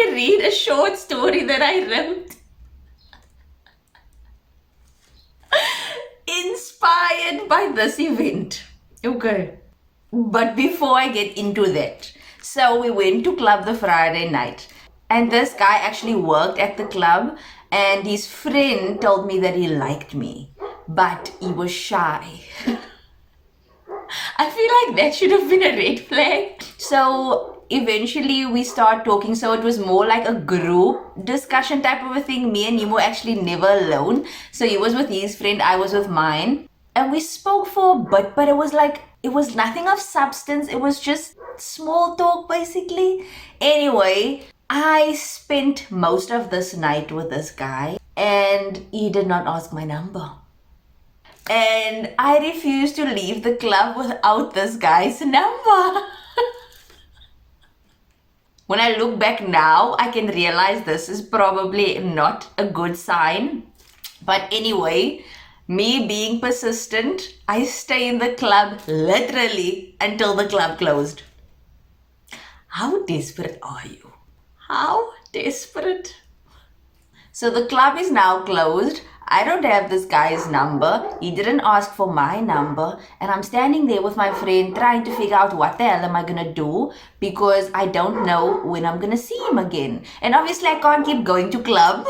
to read a short story that I wrote. Inspired by this event. Okay. But before I get into that, so we went to club the Friday night. And this guy actually worked at the club, and his friend told me that he liked me, but he was shy. I feel like that should have been a red flag. So eventually we start talking. So it was more like a group discussion type of a thing. Me and Nemo actually never alone. So he was with his friend, I was with mine. And we spoke for a bit, but it was nothing of substance. It was just small talk basically. Anyway, I spent most of this night with this guy and he did not ask my number. And I refused to leave the club without this guy's number. When I look back now, I can realize this is probably not a good sign. But anyway, me being persistent, I stay in the club literally until the club closed. How desperate are you? How desperate? So the club is now closed. I don't have this guy's number. He didn't ask for my number. And I'm standing there with my friend trying to figure out what the hell am I going to do, because I don't know when I'm going to see him again. And obviously I can't keep going to club.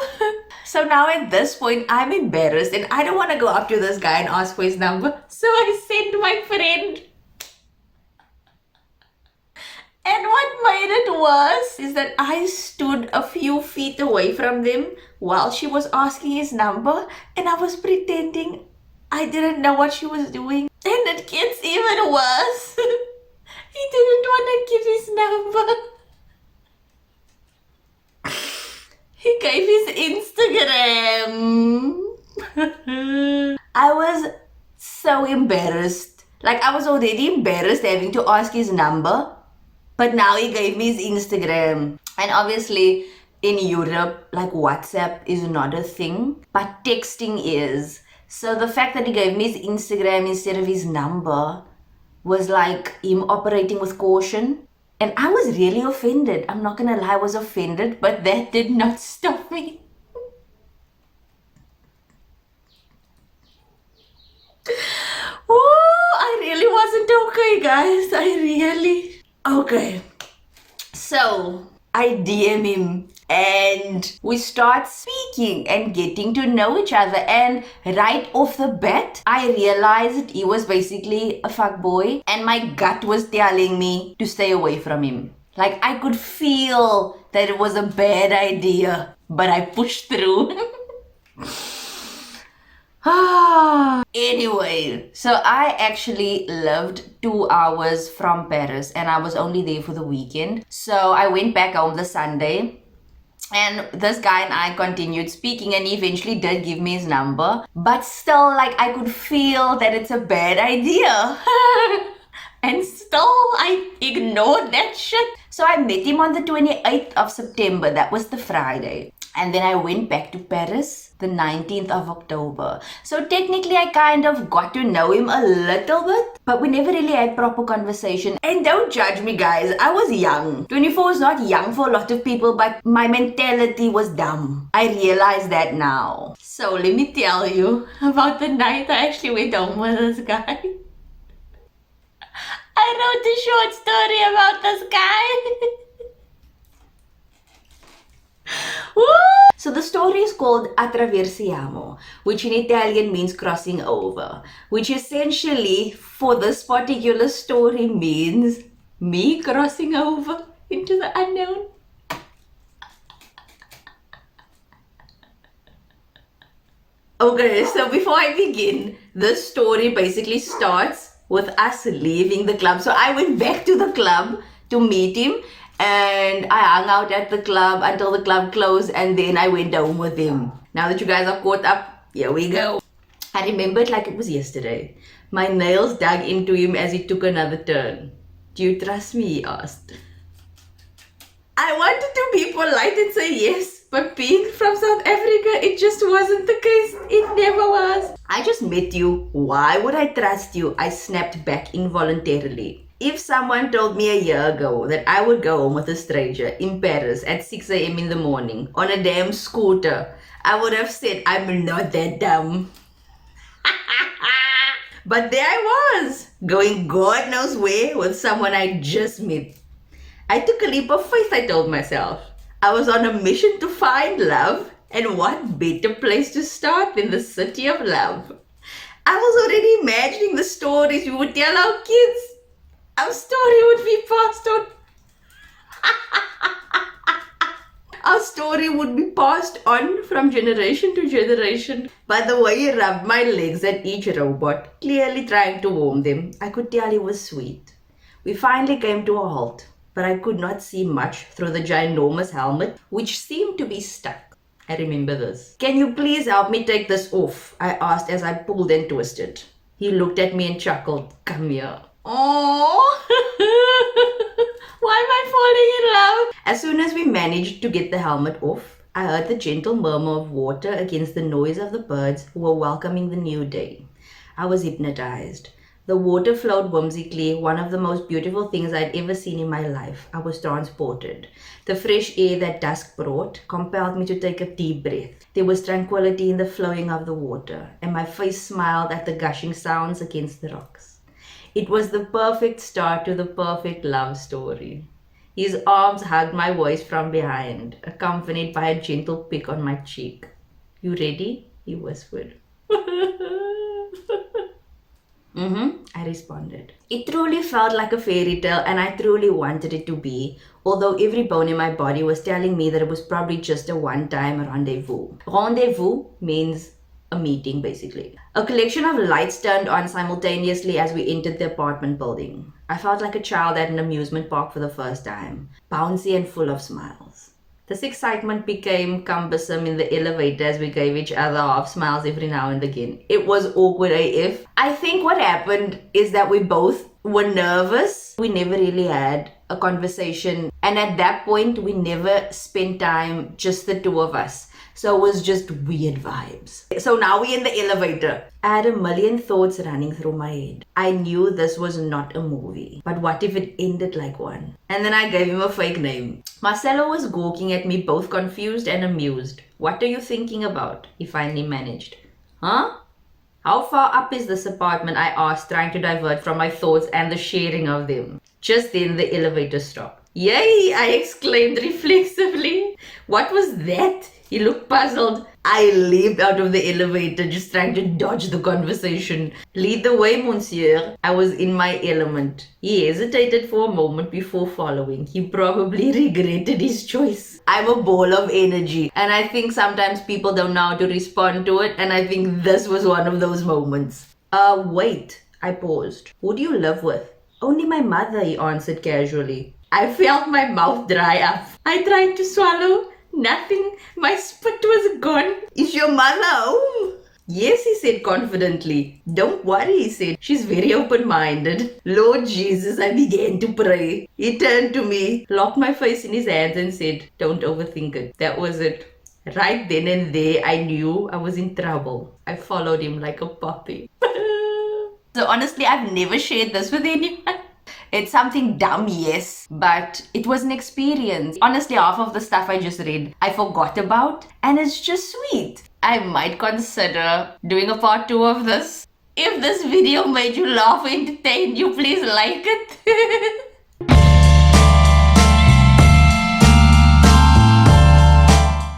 So now at this point, I'm embarrassed and I don't want to go up to this guy and ask for his number. So I sent my friend. And what made it worse is that I stood a few feet away from them while she was asking his number, and I was pretending I didn't know what she was doing. And it gets even worse. He didn't want to give his number. He gave his Instagram. I was so embarrassed. Like, I was already embarrassed having to ask his number. But now he gave me his Instagram. And obviously in Europe, like, WhatsApp is not a thing, but texting is. So the fact that he gave me his Instagram instead of his number was like him operating with caution. And I was really offended. I'm not gonna lie, I was offended, but that did not stop me. Whoa, I really wasn't okay, guys. Okay. So I DM him and we start speaking and getting to know each other. And right off the bat, I realized he was basically a fuckboy, and my gut was telling me to stay away from him. Like, I could feel that it was a bad idea, but I pushed through. Anyway, so I actually lived 2 hours from Paris and I was only there for the weekend. So I went back home the Sunday, and this guy and I continued speaking, and he eventually did give me his number. But still, like, I could feel that it's a bad idea. And still, I ignored that shit. So I met him on the 28th of September. That was the Friday. And then I went back to Paris the 19th of October. So technically I kind of got to know him a little bit, but we never really had proper conversation. And don't judge me, guys. I was young. 24 is not young for a lot of people, but my mentality was dumb. I realize that now. So let me tell you about the night I actually went home with this guy. I wrote a short story about this guy. Woo! So the story is called Attraversiamo, which in Italian means crossing over, which essentially for this particular story means me crossing over into the unknown. Okay, so before I begin, this story basically starts with us leaving the club. So I went back to the club to meet him, and I hung out at the club until the club closed, and then I went home with him. Now that you guys are caught up, here we go. I remember it like it was yesterday. My nails dug into him as he took another turn. Do you trust me? He asked. I wanted to be polite and say yes, but being from South Africa, it just wasn't the case. It never was. I just met you. Why would I trust you? I snapped back involuntarily. If someone told me a year ago that I would go home with a stranger in Paris at 6 a.m. in the morning on a damn scooter, I would have said I'm not that dumb. But there I was, going God knows where with someone I just met. I took a leap of faith, I told myself. I was on a mission to find love, and what better place to start than the city of love? I was already imagining the stories we would tell our kids. Our story would be passed on. Our story would be passed on from generation to generation. By the way he rubbed my legs at each robot, clearly trying to warm them, I could tell he was sweet. We finally came to a halt, but I could not see much through the ginormous helmet, which seemed to be stuck. I remember this. Can you please help me take this off? I asked as I pulled and twisted. He looked at me and chuckled. Come here. Oh, why am I falling in love? As soon as we managed to get the helmet off, I heard the gentle murmur of water against the noise of the birds who were welcoming the new day. I was hypnotized. The water flowed whimsically, one of the most beautiful things I'd ever seen in my life. I was transported. The fresh air that dusk brought compelled me to take a deep breath. There was tranquility in the flowing of the water, and my face smiled at the gushing sounds against the rocks. It was the perfect start to the perfect love story. His arms hugged my waist from behind, accompanied by a gentle pick on my cheek. You ready? He whispered. I responded. It truly felt like a fairy tale, and I truly wanted it to be, although every bone in my body was telling me that it was probably just a one-time rendezvous. Rendezvous means a meeting, basically. A collection of lights turned on simultaneously as we entered the apartment building. I felt like a child at an amusement park for the first time, bouncy and full of smiles. This excitement became cumbersome in the elevator as we gave each other half smiles every now and again. It was awkward AF. I think what happened is that we both were nervous. We never really had a conversation, and at that point we never spent time, just the two of us. So it was just weird vibes. So now we're in the elevator. I had a million thoughts running through my head. I knew this was not a movie, but what if it ended like one? And then I gave him a fake name. Marcelo was gawking at me, both confused and amused. What are you thinking about? He finally managed. Huh? How far up is this apartment? I asked, trying to divert from my thoughts and the sharing of them. Just then the elevator stopped. Yay! I exclaimed reflexively. What was that? He looked puzzled. I leaped out of the elevator, just trying to dodge the conversation. Lead the way, monsieur. I was in my element. He hesitated for a moment before following. He probably regretted his choice. I'm a ball of energy, and I think sometimes people don't know how to respond to it, and I think this was one of those moments. Wait. I paused. Who do you live with? Only my mother, he answered casually. I felt my mouth dry up. I tried to swallow. Nothing. My spit was gone. Is your mother home? Yes, he said confidently. Don't worry, he said. She's very open-minded. Lord Jesus, I began to pray. He turned to me, locked my face in his hands and said, don't overthink it. That was it. Right then and there, I knew I was in trouble. I followed him like a puppy. So honestly, I've never shared this with anyone. It's something dumb, yes, but it was an experience. Honestly, half of the stuff I just read, I forgot about, and it's just sweet. I might consider doing a part 2 of this. If this video made you laugh or entertain you, please like it.